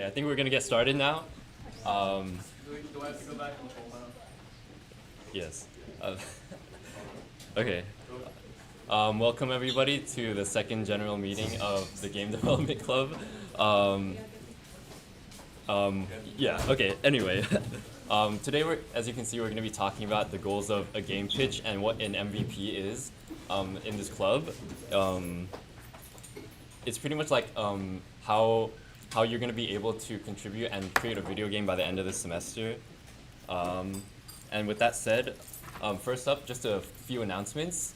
I think we're gonna get started now. Do I have to go back and pull down? Yes. Uh, okay. Welcome everybody to the second general meeting of the Game Development Club. Um, yeah. Okay. Anyway, today as you can see, we're going to be talking about the goals of a game pitch and what an MVP is in this club. It's pretty much like how you're going to be able to contribute and create a video game by the end of the semester. And with that said, first up, just a few announcements.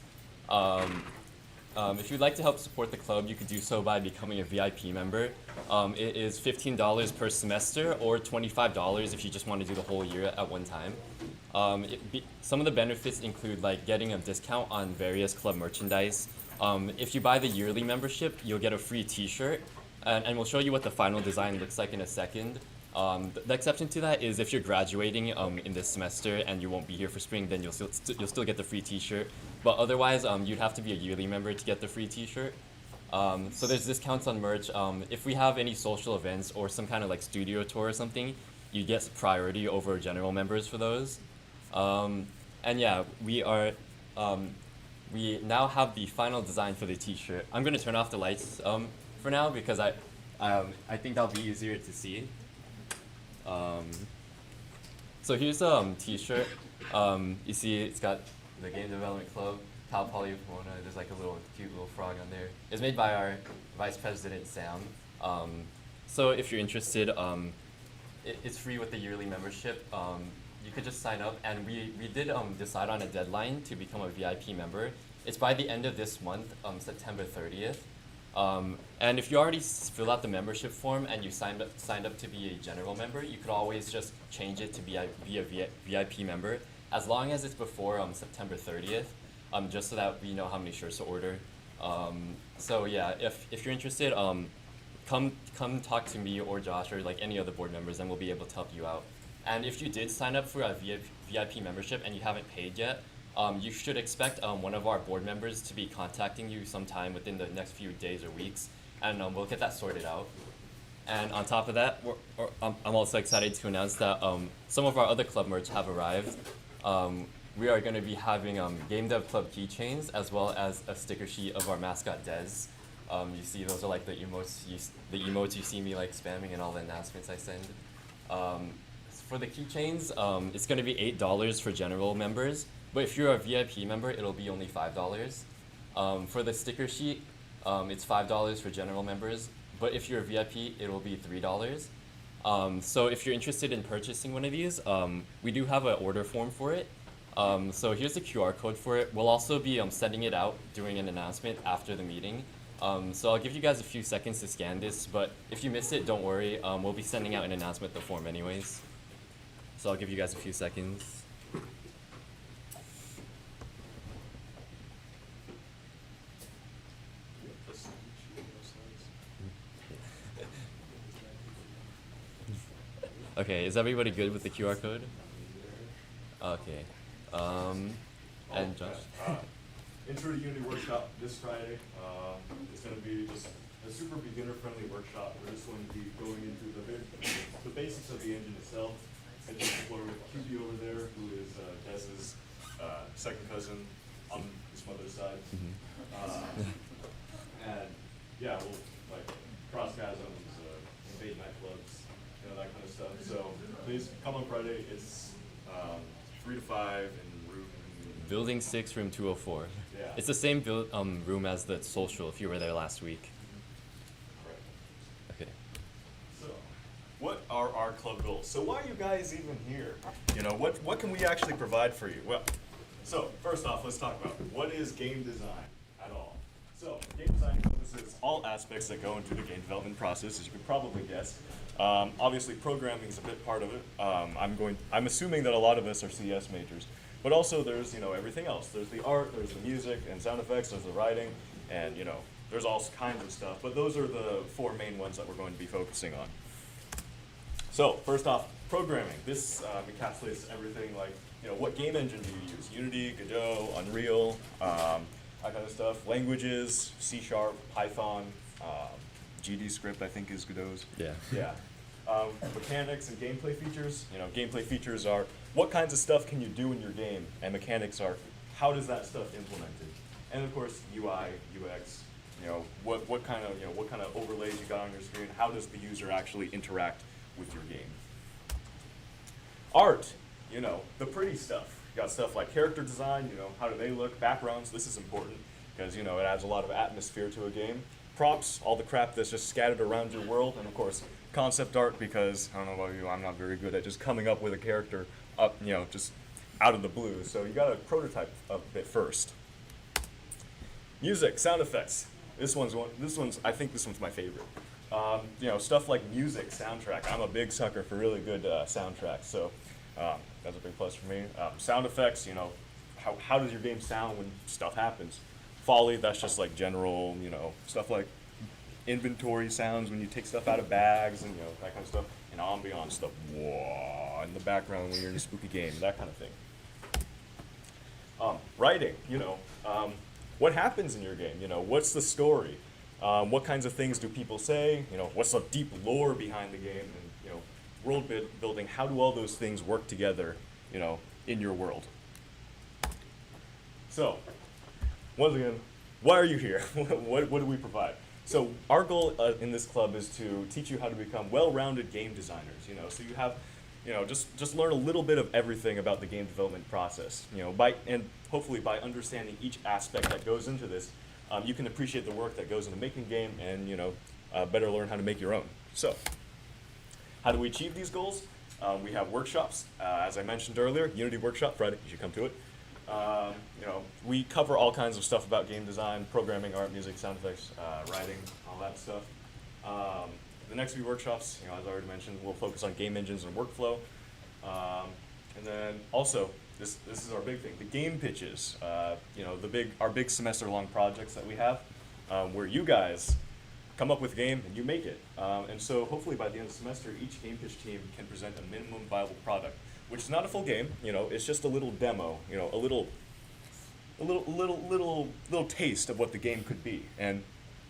If you'd like to help support the club, you could do so by becoming a VIP member. It is $15 per semester or $25 if you just want to do the whole year at one time. Some of the benefits include like getting a discount on various club merchandise. If you buy the yearly membership, you'll get a free t-shirt, and we'll show you what the final design looks like in a second. The exception to that is if you're graduating in this semester and you won't be here for spring, then you'll still get the free t-shirt. But otherwise, you'd have to be a yearly member to get the free t-shirt. So there's discounts on merch. If we have any social events or some kind of like studio tour or something, you get priority over general members for those. And yeah, we now have the final design for the t-shirt. I'm gonna turn off the lights for now because I think that'll be easier to see. So here's a t-shirt. You see it's got the Game Development Club, Cal Poly Pomona. There's like a cute little frog on there. It's made by our Vice President, Sam. So if you're interested, it's free with the yearly membership. You could just sign up, and we did decide on a deadline to become a VIP member. It's by the end of this month, September 30th. And if you already fill out the membership form and you signed up to be a general member, you could always just change it to be a VIP member, as long as it's before September 30th, just so that we know how many shirts to order. So yeah, if you're interested, come talk to me or Josh or like any other board members, and we'll be able to help you out. And if you did sign up for a VIP membership and you haven't paid yet, you should expect one of our board members to be contacting you sometime within the next few days or weeks, and we'll get that sorted out. And on top of that, I'm also excited to announce that some of our other club merch have arrived. We are going to be having Game Dev Club keychains as well as a sticker sheet of our mascot Dez. You see, those are like the emotes you see me like spamming in all the announcements I send. For the keychains, it's going to be $8 for general members. But if you're a VIP member, it'll be only $5. For the sticker sheet, it's $5 for general members. But if you're a VIP, it'll be $3. So if you're interested in purchasing one of these, we do have an order form for it. So here's the QR code for it. We'll also be sending it out during an announcement after the meeting. So I'll give you guys a few seconds to scan this, but if you miss it, don't worry. We'll be sending out an announcement with the form anyways. So I'll give you guys a few seconds. Okay, is everybody good with the QR code? Okay. And Josh? Intro to Unity workshop this Friday. It's going to be just a super beginner-friendly workshop. We're just going to be going into the basics of the engine itself. And just explore with QB over there, who is Dez's second cousin on his mother's side. And yeah, we'll like cross chasms, invade nightclubs, that kind of stuff. So please come on Friday. It's 3 to 5 in room. Building 6, room 204. Yeah. It's the same room as the social if you were there last week. Right. Okay. So, what are our club goals? So why are you guys even here? What can we actually provide for you? Well, so first off, let's talk about what is game design at all. So game design encompasses all aspects that go into the game development process, as you could probably guess. Obviously, programming is a big part of it. I'm assuming that a lot of us are CS majors, but also there's everything else. There's the art, there's the music and sound effects, there's the writing, and there's all kinds of stuff. But those are the 4 main ones that we're going to be focusing on. So first off, programming. This encapsulates everything like what game engine do you use? Unity, Godot, Unreal, that kind of stuff. Languages: C#, Python. GD script, I think, is Godot's. Yeah. Yeah. Mechanics and gameplay features. You know, gameplay features are what kinds of stuff can you do in your game, and mechanics are how does that stuff implemented. And of course, UI, UX. You know, what kind of overlays you got on your screen. How does the user actually interact with your game? Art. You know, the pretty stuff. You got stuff like character design. You know, how do they look? Backgrounds. This is important because, you know, it adds a lot of atmosphere to a game. Props, all the crap that's just scattered around your world, and of course, concept art because, I don't know about you, I'm not very good at just coming up with a character up, you know, just out of the blue. So you gotta prototype a bit first. Music, sound effects. I think this one's my favorite. You know, stuff like music, soundtrack. I'm a big sucker for really good soundtracks, so that's a big plus for me. Sound effects, you know, how does your game sound when stuff happens? Foley, that's just like general, you know, stuff like inventory sounds when you take stuff out of bags and, you know, that kind of stuff. And ambiance stuff, whoa, in the background when you're in a spooky game, that kind of thing. Writing, you know, what happens in your game? You know, what's the story? What kinds of things do people say? You know, what's the deep lore behind the game? And, you know, world building, how do all those things work together, you know, in your world? So, once again, why are you here? what do we provide? So our goal in this club is to teach you how to become well-rounded game designers. You know, so you have, you know, just learn a little bit of everything about the game development process. You know, and hopefully by understanding each aspect that goes into this, you can appreciate the work that goes into making a game, and, you know, better learn how to make your own. So, how do we achieve these goals? We have workshops, as I mentioned earlier. Unity workshop Friday. You should come to it. You know, we cover all kinds of stuff about game design, programming, art, music, sound effects, writing, all that stuff. The next few workshops, you know, as I already mentioned, we'll focus on game engines and workflow. And then also, this is our big thing, the game pitches. You know, our big semester-long projects that we have, where you guys come up with a game and you make it. And so hopefully by the end of the semester, each game pitch team can present a minimum viable product, which is not a full game. You know, it's just a little demo. You know, a little taste of what the game could be. And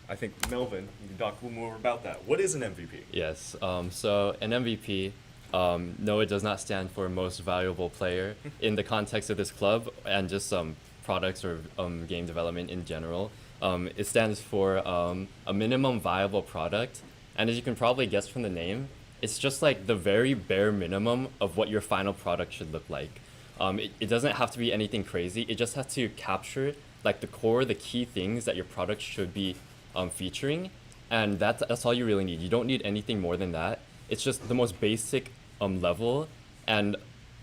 I think Melvin, you can talk a little more about that. What is an MVP? Yes. So an MVP, no, it does not stand for most valuable player in the context of this club and just products or game development in general. It stands for a minimum viable product, and as you can probably guess from the name, it's just like the very bare minimum of what your final product should look like. It doesn't have to be anything crazy. It just has to capture like the key things that your product should be featuring, and that's all you really need. You don't need anything more than that. It's just the most basic level, and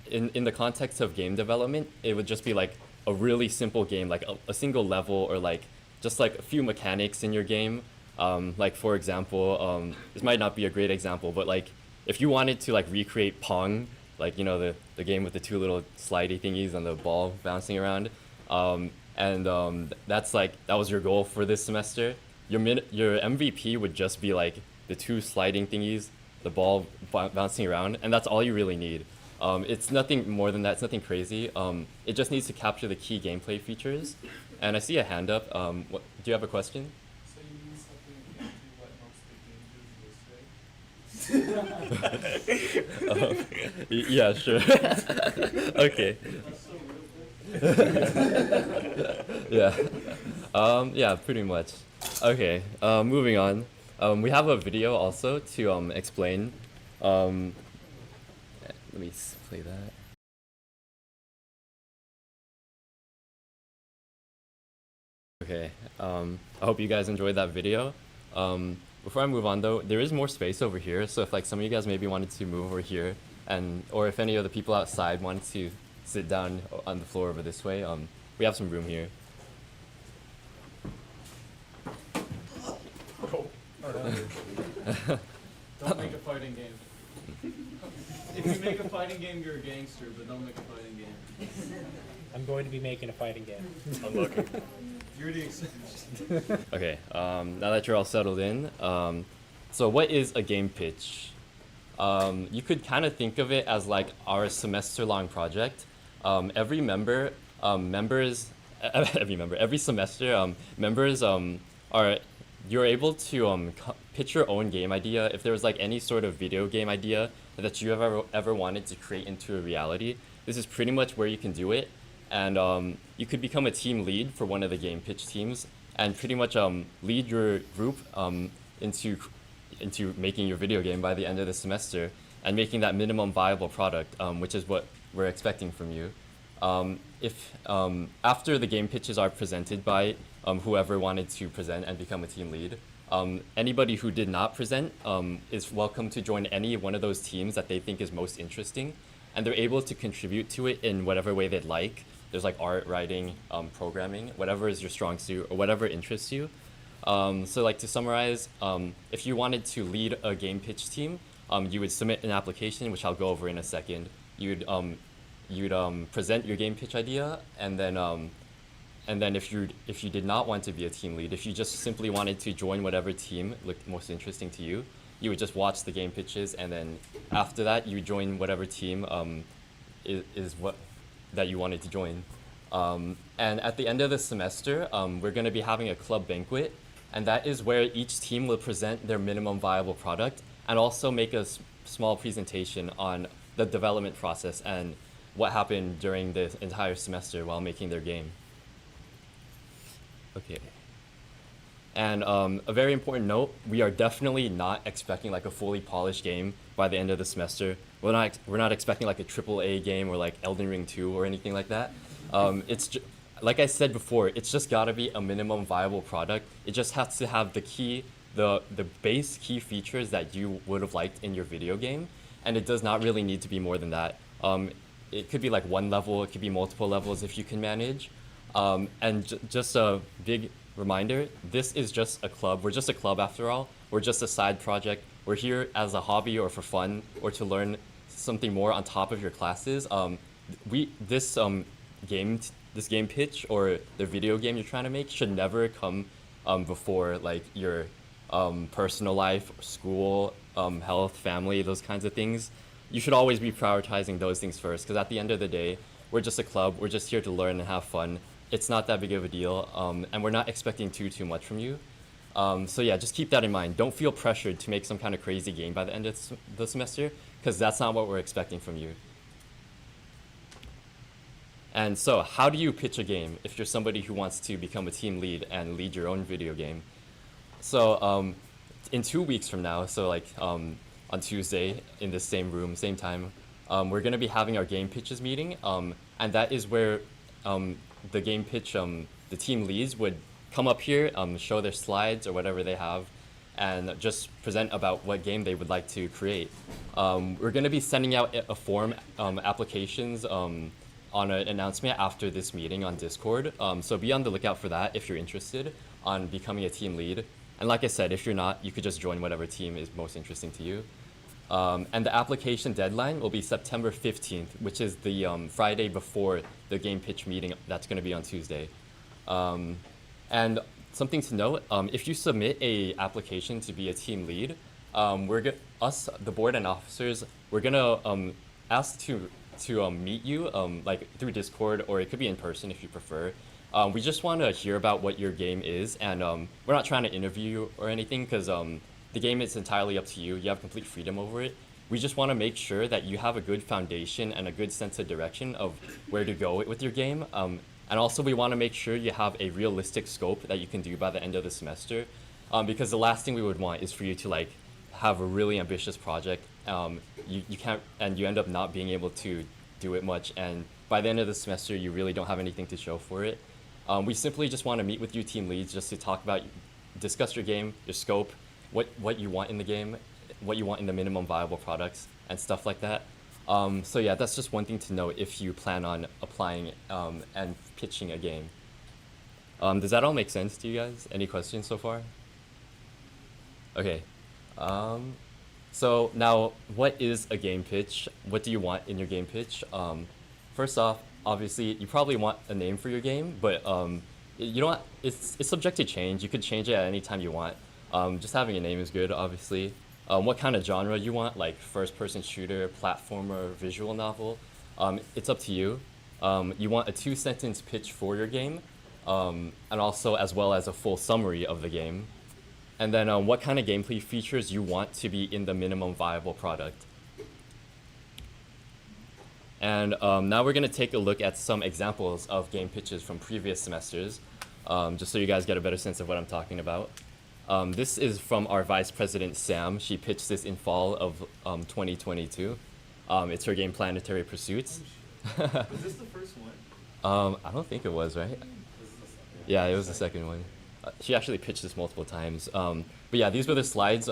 in the context of game development, it would just be like a really simple game, like a single level, or like just like a few mechanics in your game. Like for example, this might not be a great example, but like if you wanted to like recreate Pong, like, you know, the game with the two little slidey thingies and the ball bouncing around, that's like, that was your goal for this semester. Your MVP would just be like the two sliding thingies, the ball bouncing around, and that's all you really need. It's nothing more than that. It's nothing crazy. It just needs to capture the key gameplay features. And I see a hand up. Do you have a question? So you mean something akin to what most big game do this way? Yeah, sure. Okay. Yeah. Yeah, pretty much. Okay, moving on. We have a video also to explain. Let me play that. Okay, I hope you guys enjoyed that video. Before I move on though, there is more space over here, so if like some of you guys maybe wanted to move over here, or if any of the people outside wanted to sit down on the floor over this way, we have some room here. Don't make a fighting game. If you make a fighting game, you're a gangster, but don't make a fighting game. I'm going to be making a fighting game. Unlucky. You're the exception. Okay, now that you're all settled in, so what is a game pitch? You could kind of think of it as like our semester-long project. Every semester, members are you're able to pitch your own game idea. If there was like any sort of video game idea that you have ever wanted to create into a reality, this is pretty much where you can do it. And you could become a team lead for one of the game pitch teams, and pretty much lead your group into making your video game by the end of the semester and making that minimum viable product, which is what we're expecting from you. If after the game pitches are presented by whoever wanted to present and become a team lead, anybody who did not present is welcome to join any one of those teams that they think is most interesting, and they're able to contribute to it in whatever way they'd like. There's like art, writing, programming, whatever is your strong suit or whatever interests you. So like to summarize, if you wanted to lead a game pitch team, you would submit an application, which I'll go over in a second. You'd present your game pitch idea, and then if you did not want to be a team lead, if you just simply wanted to join whatever team looked most interesting to you, you would just watch the game pitches, and then after that you join whatever team is what that you wanted to join. And at the end of the semester, we're going to be having a club banquet, and that is where each team will present their minimum viable product and also make a small presentation on the development process and what happened during the entire semester while making their game. Okay. And a very important note, we are definitely not expecting like a fully polished game by the end of the semester. We're not expecting like a AAA game or like Elden Ring 2 or anything like that. Like I said before, it's just gotta be a minimum viable product. It just has to have the base key features that you would have liked in your video game, and it does not really need to be more than that. It could be like one level, it could be multiple levels if you can manage. Just a big reminder, this is just a club. We're just a club after all. We're just a side project. We're here as a hobby or for fun or to learn something more on top of your classes. This game pitch or the video game you're trying to make should never come before like your personal life, school, health, family, those kinds of things. You should always be prioritizing those things first, because at the end of the day, we're just a club. We're just here to learn and have fun. It's not that big of a deal, and we're not expecting too much from you. So yeah, just keep that in mind. Don't feel pressured to make some kind of crazy game by the end of the semester, because that's not what we're expecting from you. And so, how do you pitch a game if you're somebody who wants to become a team lead and lead your own video game? So in 2 weeks from now, so like on Tuesday in the same room, same time, we're going to be having our game pitches meeting, and that is where the game pitch, the team leads would come up here, show their slides or whatever they have, and just present about what game they would like to create. We're going to be sending out a form applications on an announcement after this meeting on Discord, so be on the lookout for that if you're interested on becoming a team lead. And like I said, if you're not, you could just join whatever team is most interesting to you. And the application deadline will be September 15th, which is the Friday before the game pitch meeting that's going to be on Tuesday. And something to note, if you submit a application to be a team lead, the board and officers, we're going to ask to meet you like through Discord, or it could be in person if you prefer. We just want to hear about what your game is, and we're not trying to interview you or anything, because the game is entirely up to you. You have complete freedom over it. We just want to make sure that you have a good foundation and a good sense of direction of where to go with your game. And also we want to make sure you have a realistic scope that you can do by the end of the semester, because the last thing we would want is for you to like have a really ambitious project. You can't, and you end up not being able to do it much, and by the end of the semester you really don't have anything to show for it. We simply just want to meet with you team leads just to discuss your game, your scope, what you want in the game, what you want in the minimum viable products, and stuff like that. So yeah, that's just one thing to note if you plan on applying and pitching a game. Does that all make sense to you guys? Any questions so far? Okay. So now, what is a game pitch? What do you want in your game pitch? First off, obviously, you probably want a name for your game, but you don't. It's subject to change. You could change it at any time you want. Just having a name is good, obviously. What kind of genre you want, like first-person shooter, platformer, visual novel, it's up to you. You want a 2-sentence pitch for your game, and also as well as a full summary of the game. and then what kind of gameplay features you want to be in the minimum viable product. And now we're going to take a look at some examples of game pitches from previous semesters, just so you guys get a better sense of what I'm talking about. This is from our vice president, Sam. She pitched this in fall of 2022. It's her game Planetary Pursuits. Was this the first one? I don't think it was, right? This is the second. Yeah, it was the second one. She actually pitched this multiple times. But yeah, these were the slides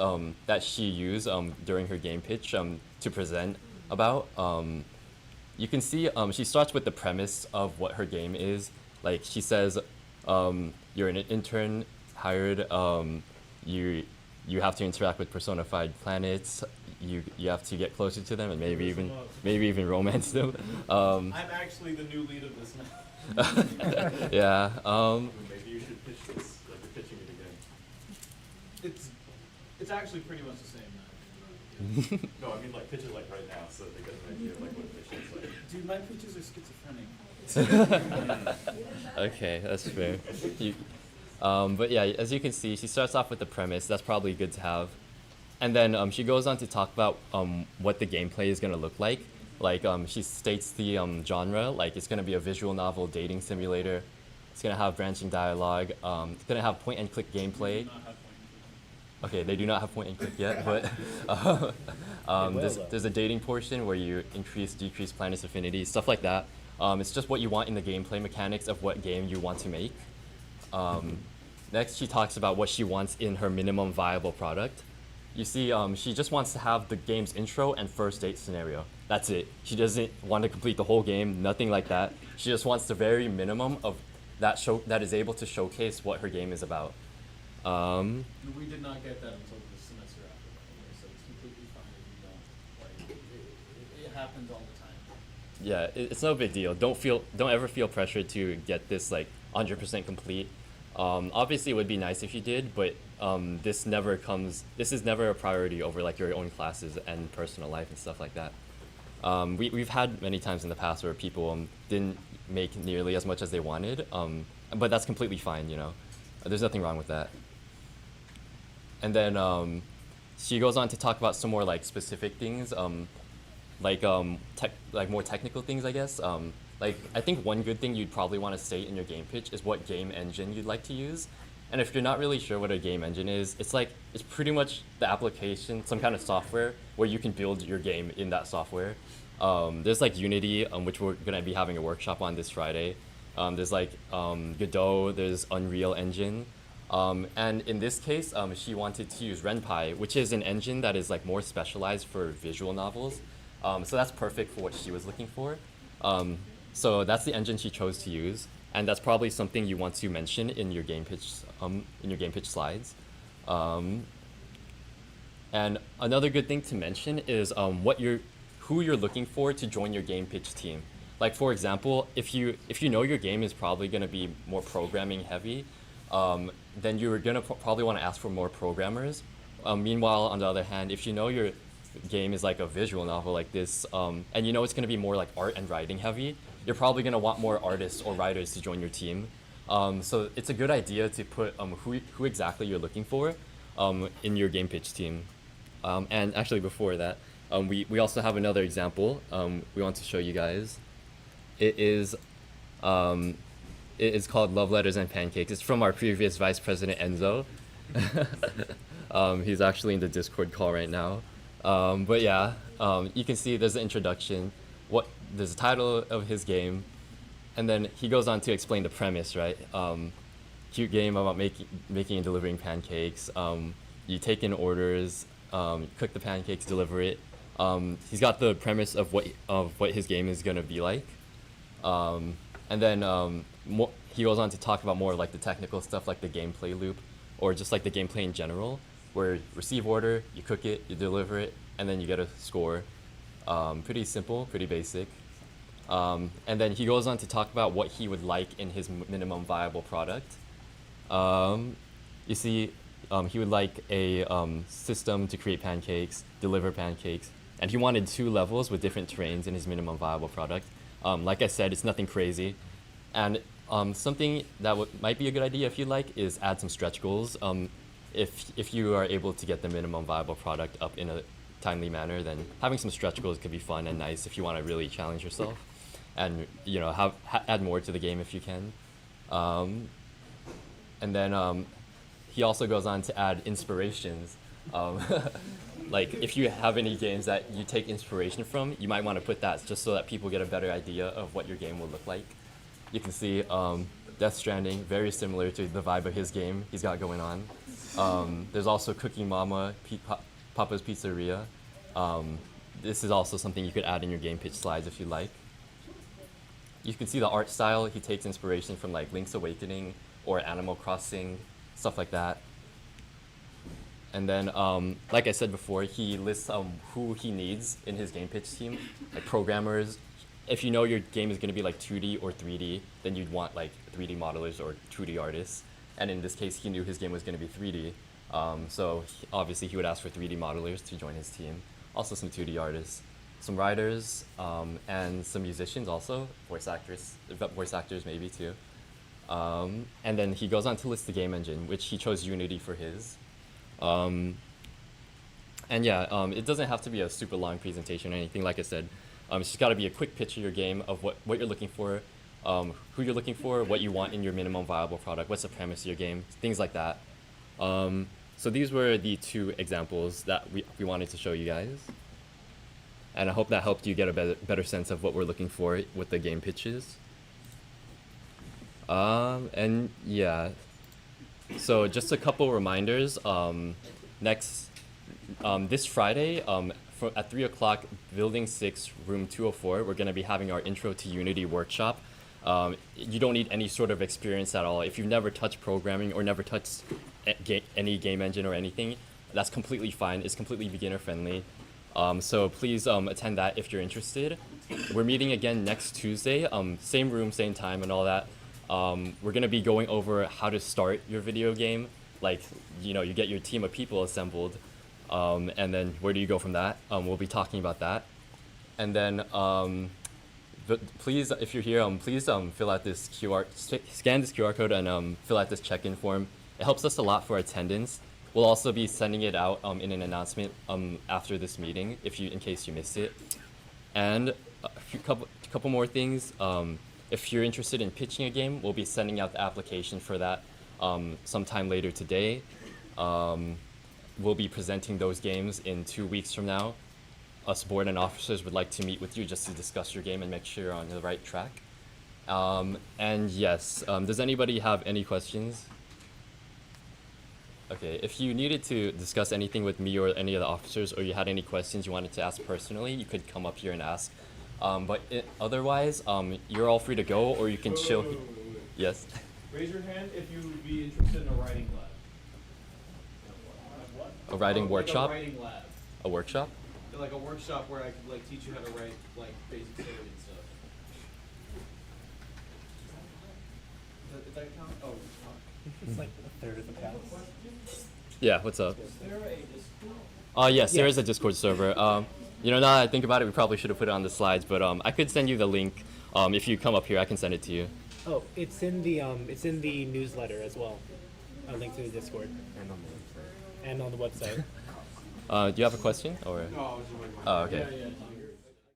that she used during her game pitch to present about. You can see she starts with the premise of what her game is. Like she says, you're an intern hired. You have to interact with personified planets. You have to get closer to them and maybe even romance them. I'm actually the new lead of this now. Yeah. Maybe you should pitch this, like you're pitching it again. It's actually pretty much the same now. No, I mean like pitch it like right now so that they get an idea of like what a pitch looks like. Dude, my pitches are schizophrenic. Okay, that's fair. But yeah, as you can see, she starts off with the premise. That's probably good to have. And then she goes on to talk about what the gameplay is going to look like. Like she states the genre, like it's going to be a visual novel dating simulator. It's going to have branching dialogue. It's going to have point-and-click gameplay. Okay, they do not have point-and-click yet, but there's a dating portion where you increase, decrease planets' affinity, stuff like that. It's just what you want in the gameplay mechanics of what game you want to make. Next, she talks about what she wants in her minimum viable product. You see, she just wants to have the game's intro and first date scenario. That's it. She doesn't want to complete the whole game, nothing like that. She just wants the very minimum of that is able to showcase what her game is about. We did not get that until the semester after, by the way, so it's completely fine if you don't. Like, it happens all the time. Yeah, it's no big deal. Don't ever feel pressured to get this like 100% complete. Obviously, it would be nice if you did, but this is never a priority over like your own classes and personal life and stuff like that. We've had many times in the past where people didn't make nearly as much as they wanted, but that's completely fine, you know. There's nothing wrong with that. And then she goes on to talk about some more like specific things, like more technical things, I guess. Like I think one good thing you'd probably want to state in your game pitch is what game engine you'd like to use. And if you're not really sure what a game engine is, it's pretty much the application, some kind of software where you can build your game in that software. There's like Unity, which we're gonna be having a workshop on this Friday. There's like Godot, there's Unreal Engine. And in this case, she wanted to use RenPy, which is an engine that is like more specialized for visual novels. So that's perfect for what she was looking for. So that's the engine she chose to use, and that's probably something you want to mention in your game pitch, slides. And another good thing to mention is who you're looking for to join your game pitch team. Like for example, if you know your game is probably going to be more programming heavy, then you're going to probably want to ask for more programmers. Meanwhile, on the other hand, if you know your game is like a visual novel like this, and you know it's going to be more like art and writing heavy, you're probably going to want more artists or writers to join your team. So it's a good idea to put who exactly you're looking for in your game pitch team. And actually before that, we also have another example we want to show you guys. It is called Love Letters and Pancakes. It's from our previous vice president, Enzo. He's actually in the Discord call right now. But yeah, you can see there's an introduction, there's a title of his game, and then he goes on to explain the premise, right? Cute game about making and delivering pancakes. You take in orders, cook the pancakes, deliver it. He's got the premise of what his game is gonna be like, and then he goes on to talk about more like the technical stuff, like the gameplay loop, or just like the gameplay in general, where you receive order, you cook it, you deliver it, and then you get a score. Pretty simple, pretty basic. And then he goes on to talk about what he would like in his minimum viable product. You see, he would like a system to create pancakes, deliver pancakes, and he wanted 2 levels with different terrains in his minimum viable product. Like I said, it's nothing crazy. And something that might be a good idea if you like is add some stretch goals. if you are able to get the minimum viable product up in a timely manner, then having some stretch goals could be fun and nice if you want to really challenge yourself, and add more to the game if you can. And then he also goes on to add inspirations. Like if you have any games that you take inspiration from, you might want to put that just so that people get a better idea of what your game will look like. You can see Death Stranding, very similar to the vibe of his game he's got going on. There's also Cooking Mama, Papa's Pizzeria. This is also something you could add in your game pitch slides if you like. You can see the art style. He takes inspiration from like Link's Awakening or Animal Crossing, stuff like that. And then, like I said before, he lists who he needs in his game pitch team, like programmers. If you know your game is going to be like 2D or 3D, then you'd want like 3D modelers or 2D artists. And in this case, he knew his game was going to be 3D. So obviously he would ask for 3D modelers to join his team. Also some 2D artists, some writers, and some musicians also, voice actors maybe too. And then he goes on to list the game engine, which he chose Unity for his. And yeah, it doesn't have to be a super long presentation or anything, like I said. It's just got to be a quick pitch of your game, of what you're looking for, who you're looking for, what you want in your minimum viable product, what's the premise of your game, things like that. So these were the two examples that we wanted to show you guys. And I hope that helped you get a better sense of what we're looking for with the game pitches. And yeah. So just a couple reminders. This Friday, at 3 o'clock, Building 6, Room 204, we're going to be having our Intro to Unity workshop. You don't need any sort of experience at all. If you've never touched programming or never touched any game engine or anything, that's completely fine. It's completely beginner friendly. So please attend that if you're interested. We're meeting again next Tuesday, same room, same time and all that. We're going to be going over how to start your video game. Like, you get your team of people assembled, and then where do you go from that? We'll be talking about that. And then please, if you're here, please fill out this scan this QR code and fill out this check-in form. It helps us a lot for attendance. We'll also be sending it out in an announcement after this meeting, in case you missed it. And a couple more things. If you're interested in pitching a game, we'll be sending out the application for that sometime later today. We'll be presenting those games in 2 weeks from now. Us board and officers would like to meet with you just to discuss your game and make sure you're on the right track. And yes, does anybody have any questions? Okay, if you needed to discuss anything with me or any of the officers, or you had any questions you wanted to ask personally, you could come up here and ask. Otherwise, you're all free to go, or you can chill. Yes? Raise your hand if you would be interested in a writing lab. A writing workshop? Like a writing lab. A workshop? Like a workshop where I could teach you how to write basic code and stuff. Does that count? Oh, It's like a third of the class. Yeah, what's up? is there a Discord? Yes, there is a Discord server. Now that I think about it, we probably should have put it on the slides, but I could send you the link. If you come up here, I can send it to you. Oh, it's in the newsletter as well. A link to the Discord and on the website. Do you have a question or? No, I was just Oh, okay. Yeah.